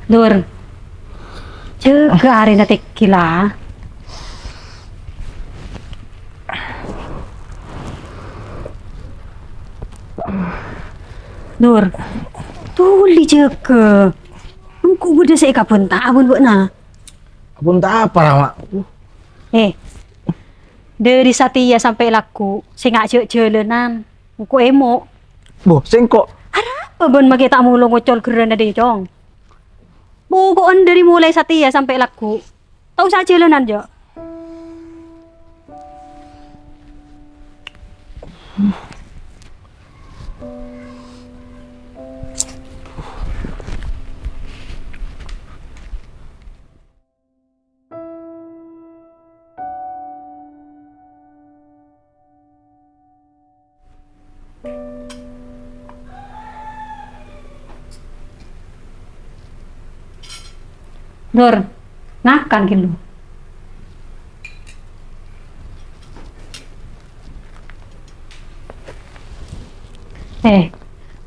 Dur, jaga arena tequila. Dur, tuli jaga. Engkau budak saya kapan tak abun buat na. Abun tak apa lah, Mak. Dari Satya sampai laku, saya ngak jalanan. Engkau emo. Boh, sengkok. Apa bon maki tak mulung ngocol keren ada cong. Pokoknya dari mulai Satya sampai laku. Tahu saja jalanan jo. Dur, ngakan gitu.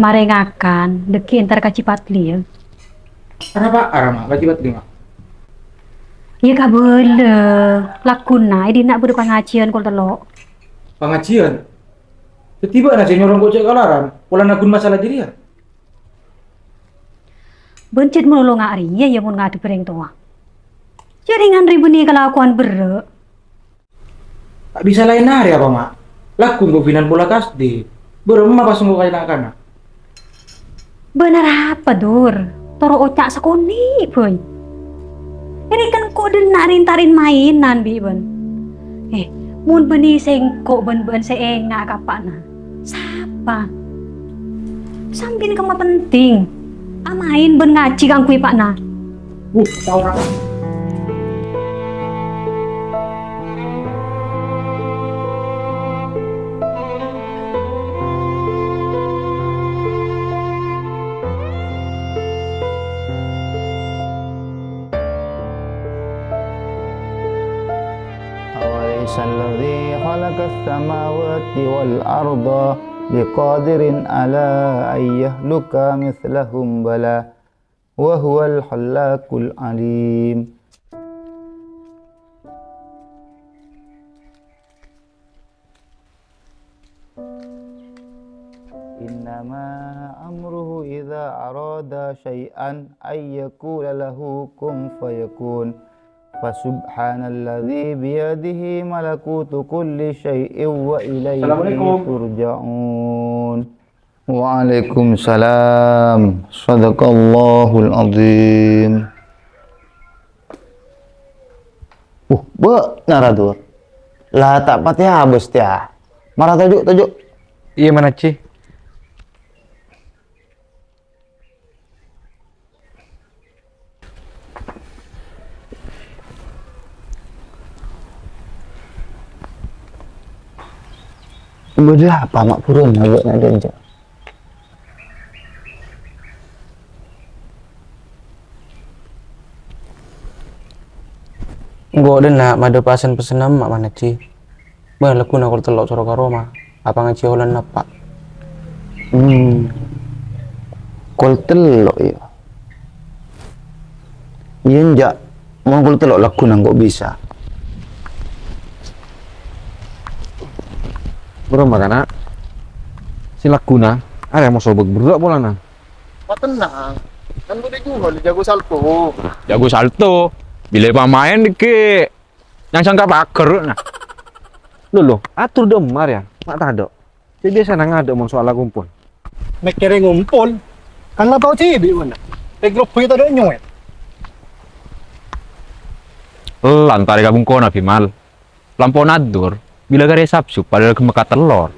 Mari ngakan, deki entar kaci patli ya. Kenapa arah, Mak? Gaji bat lima. Ya gak boleh. Lakuna, ini nak beri pengajian kol telok. Pengajian. Tiba nasi nyorong kocek kalaran. Pola nagun masalah diri ya. Bencet mulu ngak riya ya mun ngadu bereng tua. Jaringan ribu nih kelakuan bere. Tak bisa lain hari apa, Mak? Lakun kau finan bola kasdi. Beremah pas nggak kayak nak. Benar apa dur? Toro ocak sekoni boy. Ini kan kok nak rintarin mainan bi ben. Mun beni sengkok ben seenga kapakna. Sapa? Sampin kema penting. Amain ben ngaji kang kui pakna. Tahu nak. أوليس الذي خلق السماوات والأرض بقادر على أن يهلك مثلهم بلى وهو الخلاق العليم. إنما أمره إذا أراد شيئا أن يقول له كن فيكون. Fasubhanalladzi biyadihi malakutu kulli syai'in wa ilaihi turja'un. Waalaikumsalam. Shadaqallahul azim. Naradur. Lah tak pati habis tia. Marah tajuk. Iya mana Ci? Bodoh apa mak purun agak nak denjak. Gua udah nak madu pasen pesenam mak mana Ci? Bah laku nak telok coro karoma. Apa ngaci holan apa? Kol telok ya. Iya njak. Mau kol telok laku nang kok bisa. Bro makana si Laguna ada yang mau sobek berdua pola na. Tenang, kan gue juga jago salto. Jago salto, bila pamain dike yang sangka paker nah. Lo atur demar ya, mak tado. Jadi biasa nang ada mon soal kumpul. Mek kere ngumpul, kan lah tau cibi mana. Grup kita ada nyuet. Lantar gabung kona Bimal. Lampau nadur, bila gare sabsu padahal kemeka telur.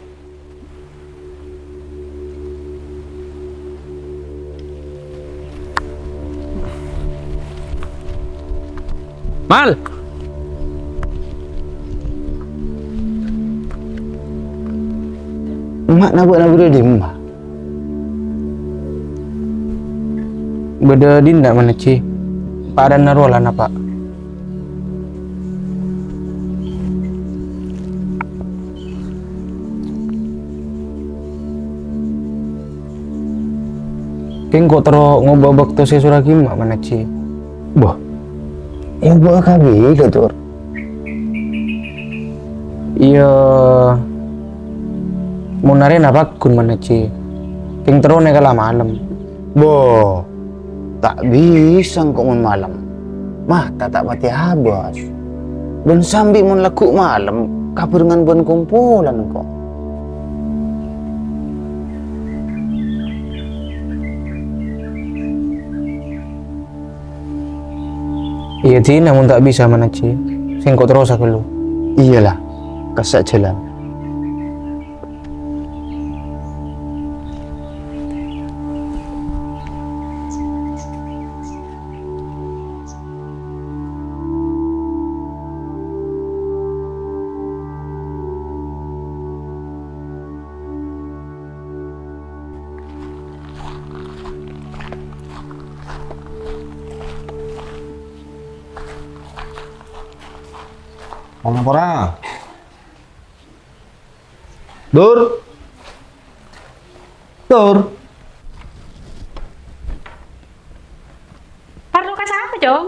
Mal. Mak nak buat di rumah. Beda dinda mana Ci? Pak dan narualan apa? Keng kok tero ngobak to si Suragim mak mana Ci. Boh, yang buat kabi ke tur. Iya. Mau nari apa kun mana Ci. Keng tero ne kala malam. Boh, tak bisa kok mun malam. Mah tak mati habis. Dan sambil mun laku malam, kabur dengan buan kumpulan kok. Iya Ci, namun tak bisa mana Ci. Sing kok terus aku lu. Iyalah, kasak jalan. Mau pora. Dur. Dur. Perlu ka siapa, Jong?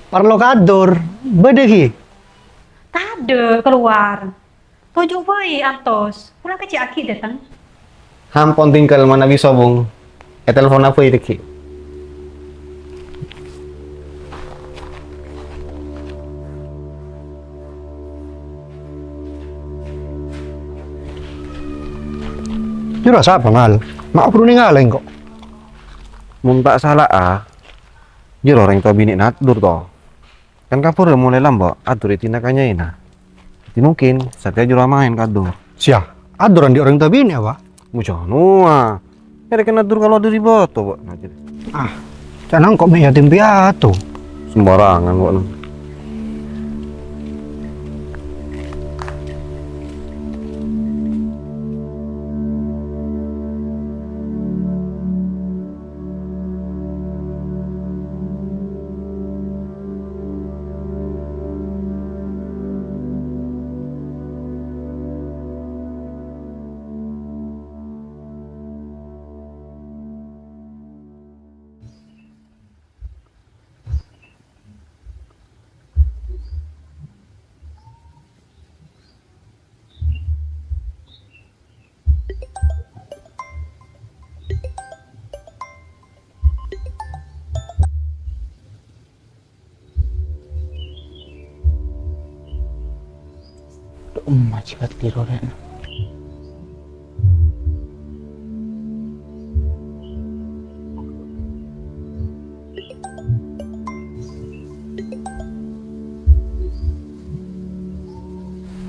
Parlo kador. Bedehi. Tade keluar. Tujuh bayi Antos. Pulang ke Ciaki datang. Hampon tinggal mana bisa bung. Telepon apa itu ki? Jura siapa ngal? Mak perlu ninggalin kok. Mun tak salah jero orang tua bini natur toh. Kan kapur udah mulai lambok, atur tindakannya ini. Jadi mungkin saatnya jero main kado. Siap. Adoran di orang tua bini apa? Mucah nua. Ya kan atur kalau dari boto, Pak. Canang kok yatim piatu. Sembarangan kok. Macikat tiro ren.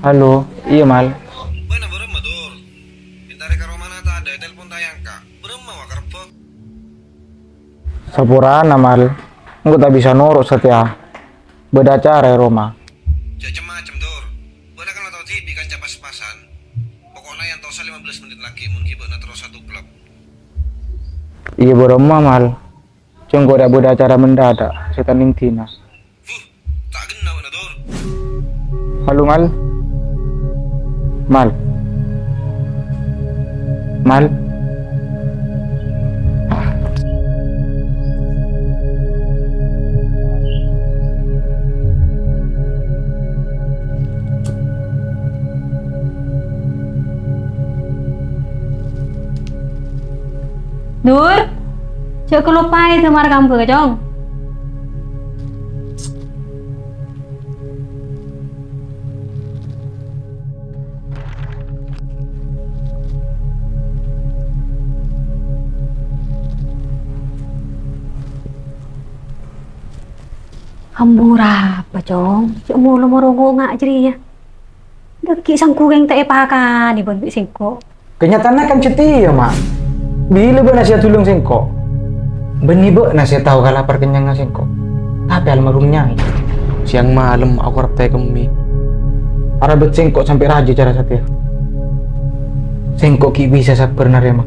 Halo, iya Mal. Mana berem matur. Pintare karo mana ta ada telepon tayang kak. Berem wa karep. Sapurana Mal. Engko tak bisa nurut setia. Beda cara Roma. Macam-macam dur. Bona kan tau TV kan pas-pasan. Pokoknya yang tau 15 menit lagi mun kibana terus satu klub. Iya berema Mal. Cengko ada beda cara mendadak. Setan intina. Tak genau na dur. Halo Mal. Mal. Mal. Nur, cek kelupai itu marah kamu ke Jong. Hambura apa Jong? Cek mulu merongo ngak jadi ya. Deki sangku yang tak epakan ibon bik singko. Kenyataannya kan cuti ya, Mak. Bila be nasihat tulung singko. Beni be nasihat tahu kalau lapar kenyang singko. Tapi almarhumnya. Siang malam aku harap tanya kemi. Arah bet singko sampai raja cara setia. Singko ki bisa sabar narema.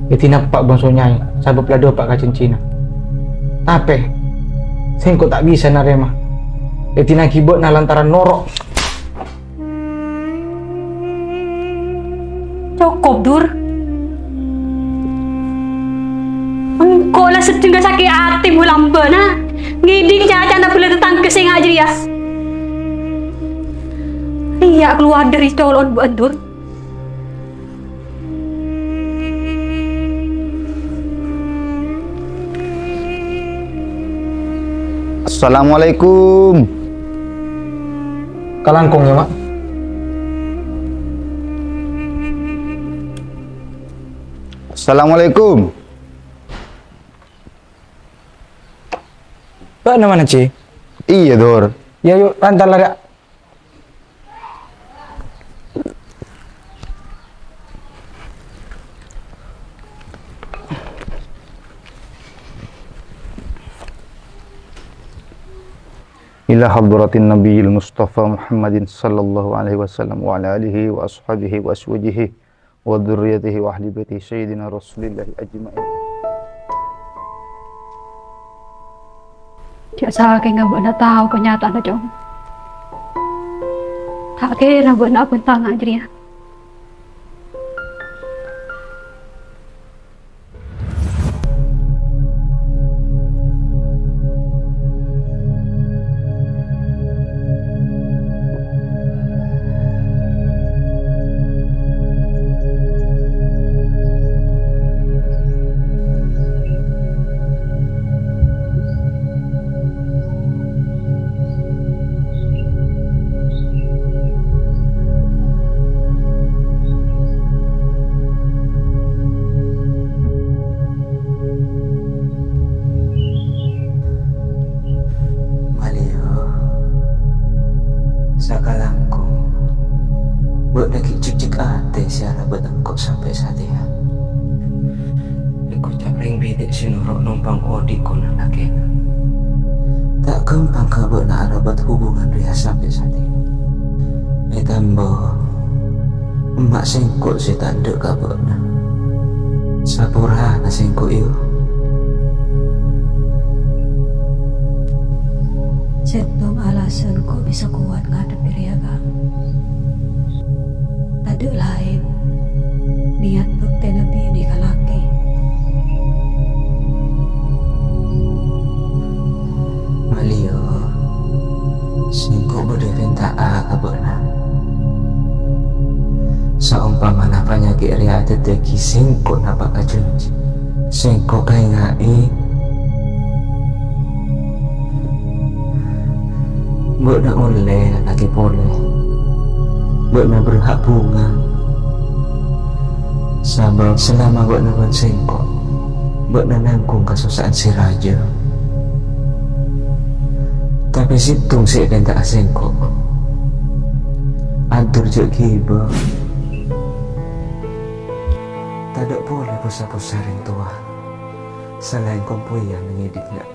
Itu nampak bangso nyai. Sabab lado pak kacen Cina. Tapi singko tak bisa narema. Itu nakibot na lantaran norok. Cukup Dur. kok lah sedeng sakit hati mu lamba nah. Ngiding caca ndak boleh tetang kesing aja ya. Iya keluar dari colon Bu Andur. Assalamualaikum. Kalangkung ya, Mak. Assalamualaikum. Pak mana, Ci? Iya, Dor. Ya yuk, lantar lah, Dak. Ila hadratin nabiyil mustafa Muhammadin sallallahu alaihi wasallam wa ala alihi wa ashabihi wa aswajihi wa dhurriyyatihi wa ahli baiti sayyidina rasulillahi ajma'in. Cak sakit nggak buat tahu kenyataan aja. Tak kira buat nak pun tangan aja ya. Sakalangkung buat lagi cik-cik ate siara betengkok sampai saat ya. Ikut capling bidik sinurok numpang odik kuna laki. Tak gampang kabut nak arabat hubungan dia sampai saat ini. Tambah emak sengkok si tanda kabut na. Sapura na sengkok iyo. Setong alasan kok bisa kuat ngadepi Ria Kang. Tak ada lain niat bekti Nabi ini kalaki. Malio singkok berdepin tak kabutna. Saumpama na penyakit Ria teteki singkok napa kajunci. Singkok kaya ngai Mbok nak oleh lagi boleh. Mbok nak berhak bunga. Sabab selama mbok nak sengkok, mbok nak nanggung kesusahan si raja. Tapi situng si kan tak sengkok. Adur je kiba. Tak ada boleh pusat-pusat yang tua. Selain kompuyan mengidiknya.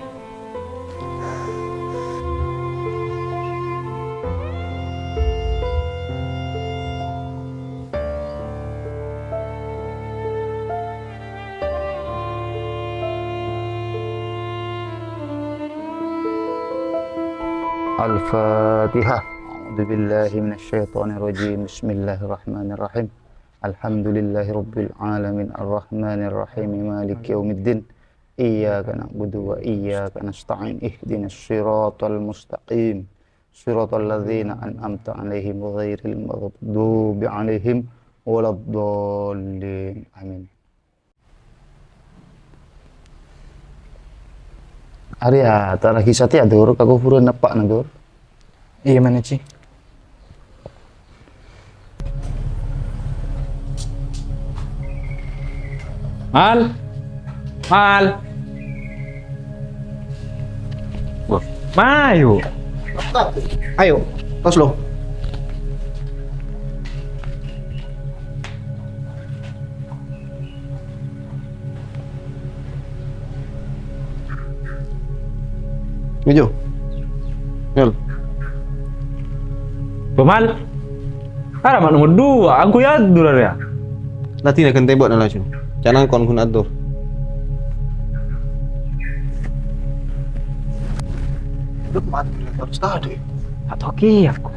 Al-Fatihah. A'udzu billahi minasyaitonir rajim. Bismillahirrahmanirrahim. Alhamdulillahirabbil alamin arrahmanir rahim maliki yaumiddin. Iyyaka na'budu wa iyyaka nasta'in. Ihdinas siratal mustaqim. Siratal ladzina an'amta 'alaihim ghairil maghdubi 'alaihim waladdallin. Amin. Arya, tak lagi sati adur, aku purun napak nadur. Iya mana, Ci? Mal. Mayo. Ayo, tos lo. Ngejo. Ngel. Pemal. Ada mak nomor 2, aku ya durar ya. Nanti nak tembok na langsung. Jangan kon kun atur. Duk mati terus tadi. Atau ki aku.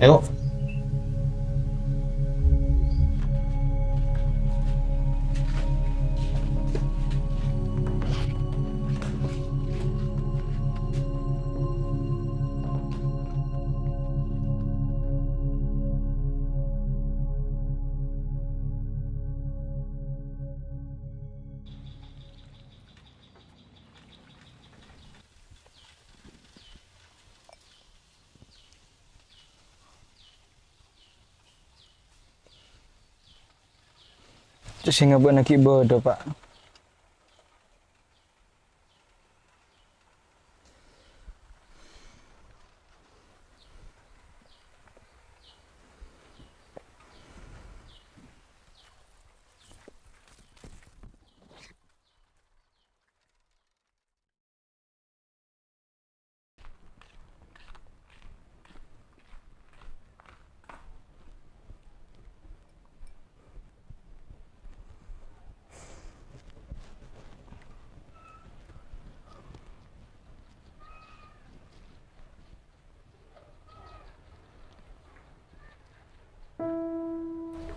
Ayo. Cuk sing ngabuk nak bodoh, Pak.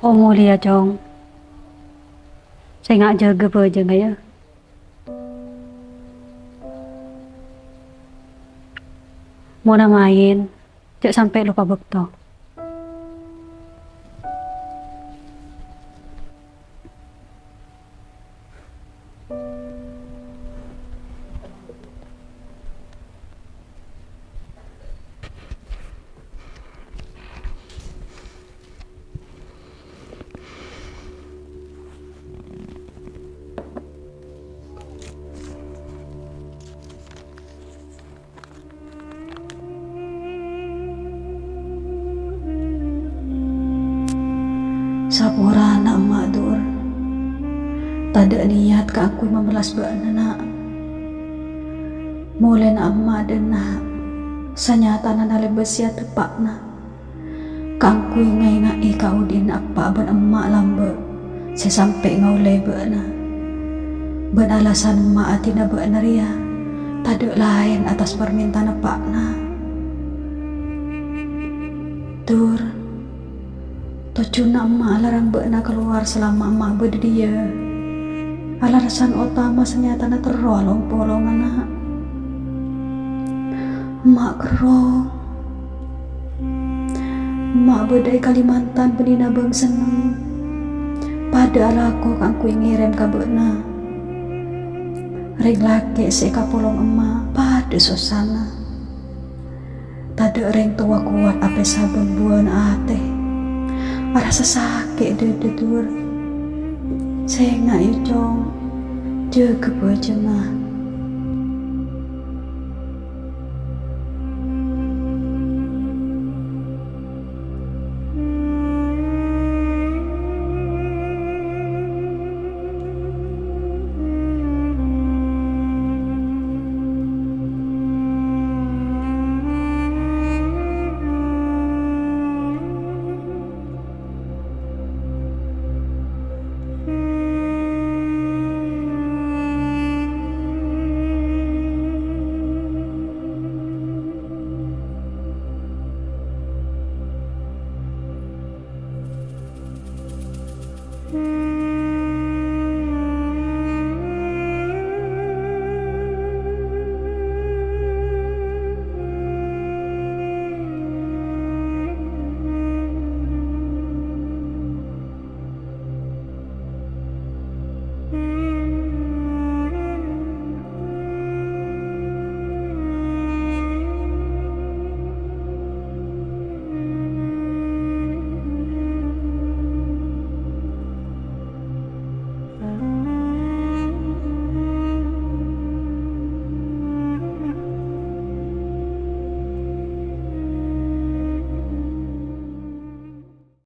Oh mulia Jong. Saya nggak jaga aja nggak ya? Mau main, cek sampai lupa bekto. Sapura anak emak dur. Tak ada niat ke aku membalas bana nak. Mulai nak emak dan nak. Sanyata na nalebesia tepak na. Kangkui ngai na ika udin apa ban emak lambe. Saya sampai ngau lebe na. Ben alasan emak atina bana ria. Tak ada lain atas permintaan epak na. Dur. Tocuna emak larang bena keluar selama emak berdia. Alasan utama senyatana terolong polong anak. Emak kerong. Emak bedai Kalimantan benina bang seneng. Padahal aku kangku ngirim ka bena. Reng laki seka polong emak pada susana. Tada reng tua kuat apa sabun buan ate. Rasa sakit dedur. Saya nggak yujong jaga bojema.